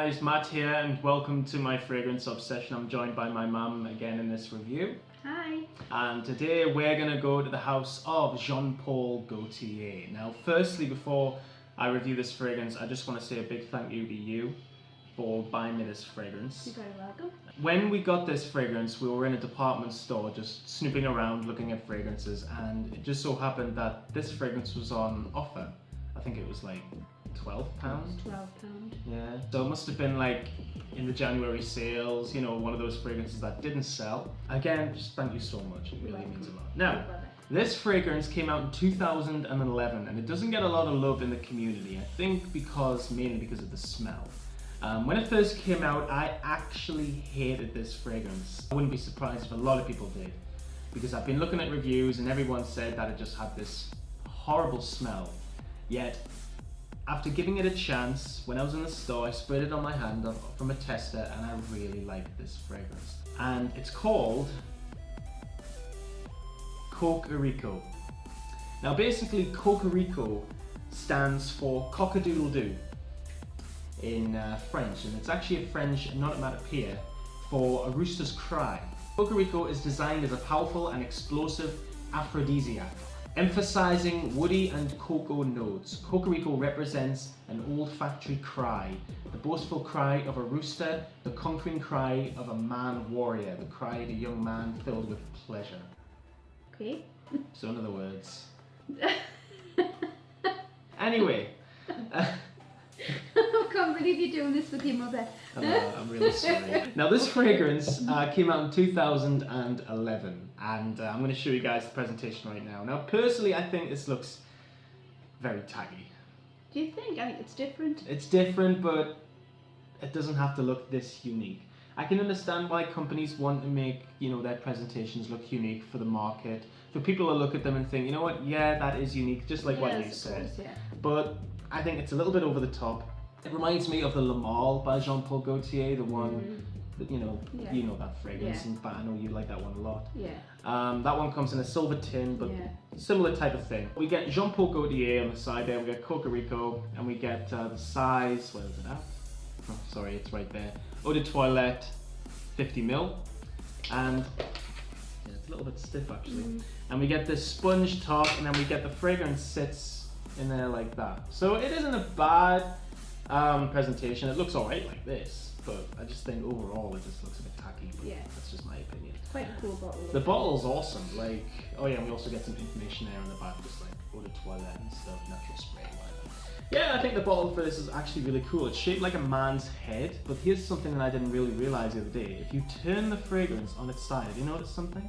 guys, Matt here and welcome to my fragrance obsession. I'm joined by my mum again in this review. Hi. And today we're going to go to the house of Jean Paul Gaultier. Now firstly, before I review this fragrance, I just want to say a big thank you to you for buying me this fragrance. You're very welcome. When we got this fragrance, we were in a department store just snooping around looking at fragrances, and it just so happened that this fragrance was on offer. I think it was like £12. £12. Yeah. So it must have been like in the January sales, you know, one of those fragrances that didn't sell. Again, just thank you so much. It really means a lot. Now, this fragrance came out in 2011 and it doesn't get a lot of love in the community. I think mainly because of the smell. When it first came out, I actually hated this fragrance. I wouldn't be surprised if a lot of people did, because I've been looking at reviews and everyone said that it just had this horrible smell. Yet, after giving it a chance, when I was in the store, I sprayed it on my hand from a tester and I really liked this fragrance. And it's called Kokorico. Now basically, Kokorico stands for Cokadoodledoo in French, and it's actually a French onomatopoeia for a rooster's cry. Kokorico is designed as a powerful and explosive aphrodisiac, emphasizing woody and cocoa notes. Kokorico represents an olfactory cry, the boastful cry of a rooster, the conquering cry of a man warrior, the cry of a young man filled with pleasure. Okay. So in other words. Anyway. I can't believe you're doing this with your mother. I'm really sorry. Now this fragrance came out in 2011 and I'm going to show you guys the presentation right now. Now personally I think this looks very tacky. Do you think? I think it's different. It's different, but it doesn't have to look this unique. I can understand why companies want to make, you know, their presentations look unique for the market, for people to look at them and think, you know what, yeah, that is unique, just like what you said. Course, yeah. But I think it's a little bit over the top. It reminds me of the Le Male by Jean Paul Gaultier, the one that, you know that fragrance, and I know you like that one a lot. Yeah. That one comes in a silver tin, but similar type of thing. We get Jean Paul Gaultier on the side there, we get Kokorico, and we get the size, where is it at? Oh, sorry, it's right there. Eau de Toilette, 50ml, and yeah, it's a little bit stiff actually. And we get this sponge top, and then we get the fragrance sits in there like that. So it isn't a bad presentation. It looks alright like this, but I just think overall it just looks a bit tacky. But that's just my opinion. Quite a cool bottle. The bottle's awesome. Like, oh yeah, and we also get some information there on the back, just like eau de toilette and stuff, natural spray, whatever. Yeah, I think the bottle for this is actually really cool. It's shaped like a man's head, but here's something that I didn't really realize the other day. If you turn the fragrance on its side, have you noticed something?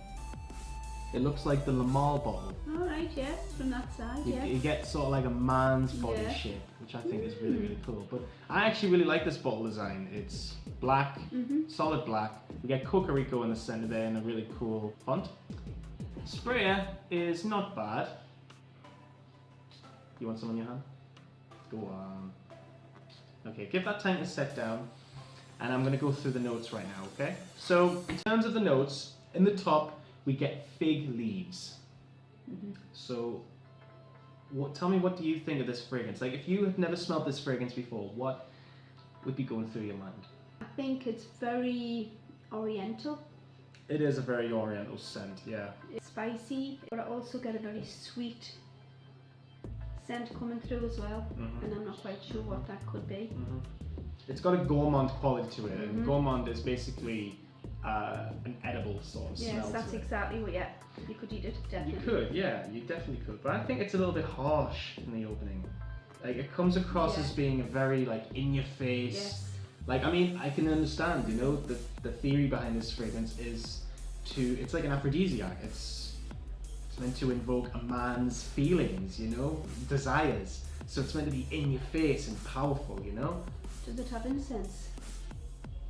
It looks like the Le Male bottle. Alright, yes, from that side, You get sort of like a man's body shape, which I think is really, really cool. But I actually really like this bottle design. It's black, solid black. We get Kokorico in the center there in a really cool font. Sprayer is not bad. You want some on your hand? Go on. Okay, give that time to set down. And I'm going to go through the notes right now, okay? So, in terms of the notes, in the top, we get fig leaves. So, tell me, what do you think of this fragrance? Like, if you had never smelled this fragrance before, what would be going through your mind? I think it's very oriental. It is a very oriental scent, yeah. It's spicy, but I also get a very sweet scent coming through as well. And I'm not quite sure what that could be. It's got a gourmand quality to it, and gourmand is basically an edible sort of smell. Yes, that's exactly what, you could eat it, definitely. You could, yeah, you definitely could. But I think it's a little bit harsh in the opening. Like, it comes across as being a very, like, in your face. Like, I mean, I can understand, you know, the theory behind this fragrance is it's like an aphrodisiac. It's meant to invoke a man's feelings, you know, desires. So it's meant to be in your face and powerful, you know? Does it have incense?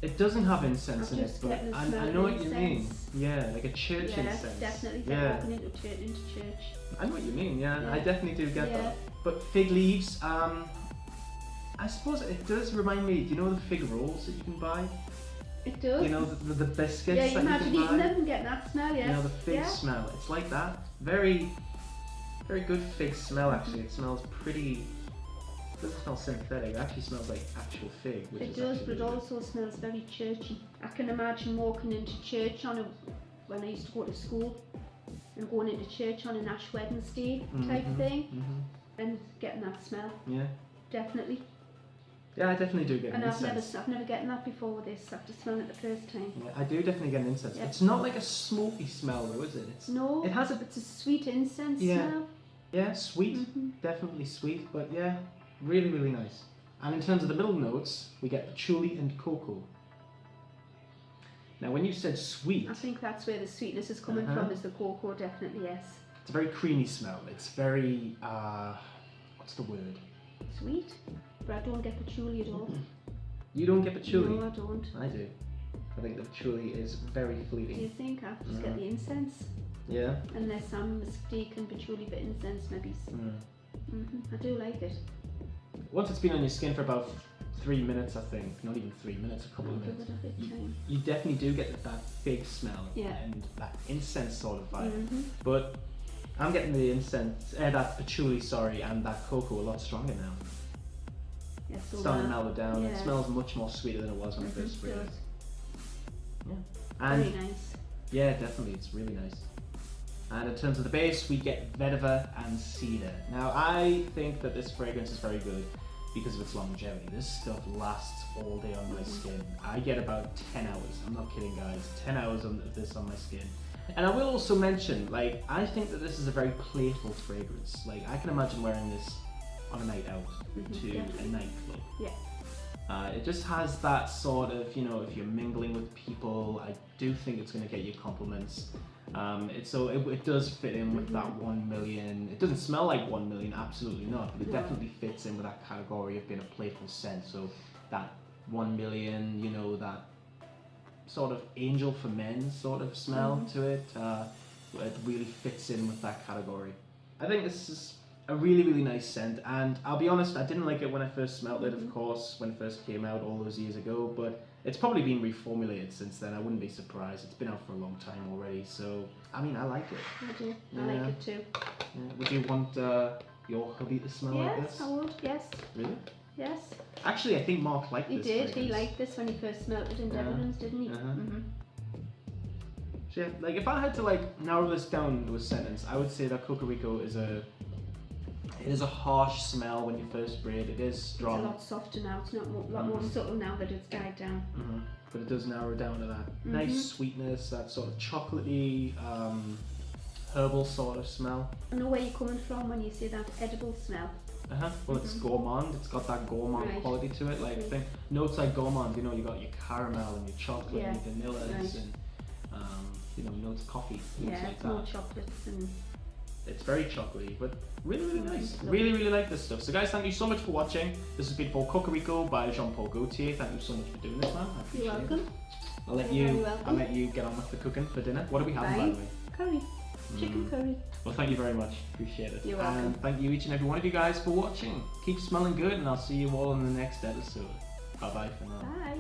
It doesn't have incense in it, but I know what you mean. Yeah, like a church incense. Yes, definitely. Walking into church. I know what you mean, yeah. I definitely do get that. But fig leaves, I suppose it does remind me, do you know the fig rolls that you can buy? It does. You know, the biscuits that you can buy? Yeah, you imagine eating them and getting that smell, yes. You know, the fig smell. It's like that. Very, very good fig smell, actually. It smells pretty It doesn't smell synthetic, it actually smells like actual fig. Which It is does, actually but it really also smells very churchy. I can imagine walking into church on a, when I used to go to school, and going into church on an Ash Wednesday type thing, and getting that smell. Yeah. Definitely. Yeah, I definitely do get an And incense. I've never gotten that before with this, after smelling it the first time. Yeah, I do definitely get an incense. Yeah. It's not like a smoky smell though, is it? No, It has a it's a sweet incense Yeah. smell. Yeah, sweet, definitely sweet, but yeah, really, really nice. And in terms of the middle notes, we get patchouli and cocoa. Now, when you said sweet, I think that's where the sweetness is coming from, is the cocoa, definitely, yes. it's a very creamy smell. It's very, what's the word? Sweet, but I don't get patchouli at all. You don't get patchouli? No, I don't. I do. I think the patchouli is very Do you fleeting. think? I just get the incense. Yeah? Unless I'm mistaken patchouli for incense, maybe. I do like it. Once it's been on your skin for about 3 minutes, I think, not even 3 minutes, a couple of Give minutes, it a bit time. you definitely do get that fig smell Yeah. and that incense sort of vibe. But I'm getting the incense, that patchouli, sorry, and that cocoa a lot stronger now. Yeah, so Starting to mellow down. It yeah. smells much more sweeter than it was when I first sprayed it. Yeah. Very And nice. yeah, definitely, it's really nice. And in terms of the base, we get vetiver and cedar. Now, I think that this fragrance is very good because of its longevity. This stuff lasts all day on my skin. I get about 10 hours. I'm not kidding, guys. 10 hours of this on my skin. And I will also mention, like, I think that this is a very playful fragrance. Like, I can imagine wearing this on a night out to a nightclub. Yeah. It just has that sort of, you know, if you're mingling with people, I do think it's going to get you compliments. It does fit in with that 1 million. It doesn't smell like 1 million, absolutely not, but it definitely fits in with that category of being a playful scent. So that 1 million, you know, that sort of angel for men sort of smell to it. It really fits in with that category. I think this is a really, really nice scent, and I'll be honest, I didn't like it when I first smelled it, of course, when it first came out all those years ago, but it's probably been reformulated since then. I wouldn't be surprised. It's been out for a long time already, so, I mean, I like it. I do. I like it too. Yeah. Would you want your hubby to smell like Yes, this? I would, yes. Really? Yes. Actually, I think Mark liked He this did. fragrance. He liked this when he first smelled it in Debenhams, didn't he? So yeah, like if I had to like narrow this down to a sentence, I would say that Kokorico is a harsh smell when you first spray it. It is strong. It's a lot softer now. It's not a lot more subtle now that it's died down. But it does narrow down to that nice sweetness, that sort of chocolatey, herbal sort of smell. I know where you're coming from when you say that edible smell. Well, it's gourmand. It's got that gourmand quality to it. Like think notes like gourmand. You know, you got your caramel and your chocolate and your vanillas and you know, notes of coffee. Things like it's more that. chocolates and. It's very chocolatey, but really, really nice. Really, really like this stuff. So guys, thank you so much for watching. This has been for Kokorico by Jean Paul Gaultier. Thank you so much for doing this, man. I appreciate You're welcome. it. I'll let you get on with the cooking for dinner. What do we have, by the way? Curry. Chicken curry. Well, thank you very much. Appreciate it. You're welcome. And thank you each and every one of you guys for watching. Keep smelling good, and I'll see you all in the next episode. Bye bye for now. Bye.